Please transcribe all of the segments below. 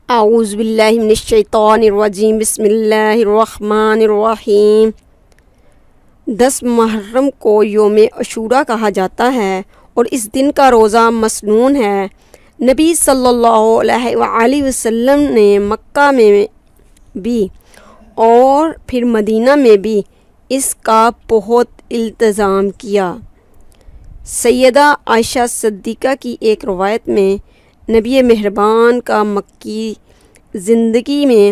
اعوذ باللہ من الشیطان الرجیم، بسم اللہ الرحمن الرحیم۔ 10 محرم کو یوم عاشوراء کہا جاتا ہے اور اس دن کا روزہ مسنون ہے۔ نبی صلی اللہ علیہ وآلہ وسلم نے مکہ میں بھی اور پھر مدینہ میں بھی اس کا بہت التزام کیا۔ سیدہ عائشہ صدیقہ کی ایک روایت میں نبی مہربان کا مکی زندگی میں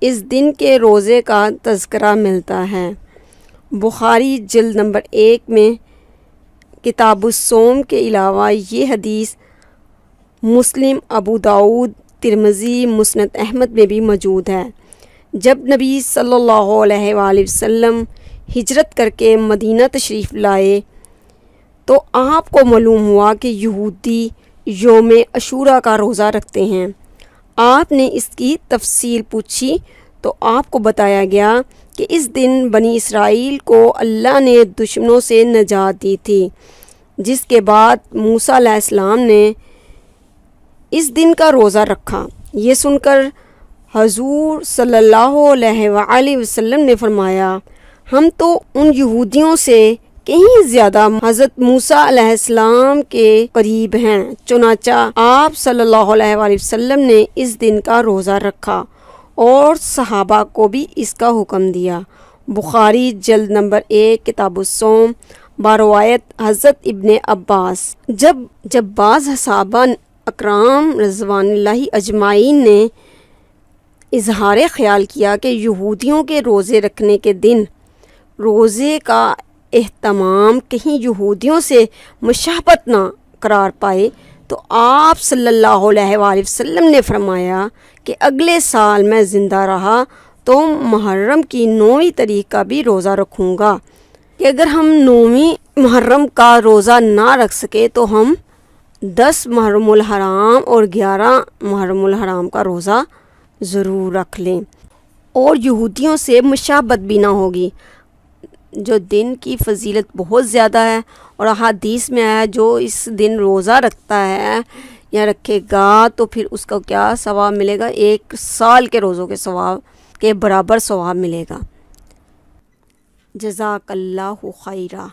اس دن کے روزے کا تذکرہ ملتا ہے۔ بخاری جلد نمبر 1 میں کتاب الصوم کے علاوہ یہ حدیث مسلم، ابو داؤد، ترمذی، مسند احمد میں بھی موجود ہے۔ جب نبی صلی اللہ علیہ وآلہ وسلم ہجرت کر کے مدینہ تشریف لائے تو آپ کو معلوم ہوا کہ یہودی یوم عاشوراء کا روزہ رکھتے ہیں۔ آپ نے اس کی تفصیل پوچھی تو آپ کو بتایا گیا کہ اس دن بنی اسرائیل کو اللہ نے دشمنوں سے نجات دی تھی، جس کے بعد موسیٰ علیہ السلام نے اس دن کا روزہ رکھا۔ یہ سن کر حضور صلی اللہ علیہ وآلہ وسلم نے فرمایا، ہم تو ان یہودیوں سے کہیں زیادہ حضرت موسیٰ علیہ السلام کے قریب ہیں۔ چنانچہ آپ صلی اللہ علیہ وآلہ وسلم نے اس دن کا روزہ رکھا اور صحابہ کو بھی اس کا حکم دیا۔ بخاری جلد نمبر 1 کتاب الصوم، بروایت حضرت ابن عباس۔ جب بعض صحابہ اکرام رضوان اللہ اجمعین نے اظہار خیال کیا کہ یہودیوں کے روزے رکھنے کے دن روزے کا اہتمام کہیں یہودیوں سے مشابہت نہ قرار پائے، تو آپ صلی اللہ علیہ وآلہ وسلم نے فرمایا کہ اگلے سال میں زندہ رہا تو محرم کی 9ویں تاریخ کا بھی روزہ رکھوں گا، کہ اگر ہم 9ویں محرم کا روزہ نہ رکھ سکے تو ہم 10 محرم الحرام اور 11 محرم الحرام کا روزہ ضرور رکھ لیں، اور یہودیوں سے مشابہت بھی نہ ہوگی۔ جو دن کی فضیلت بہت زیادہ ہے، اور احادیث میں ہے جو اس دن روزہ رکھتا ہے یا رکھے گا تو پھر اس کو کیا ثواب ملے گا؟ 1 سال کے روزوں کے ثواب کے برابر ثواب ملے گا۔ جزاک اللہ خیرہ۔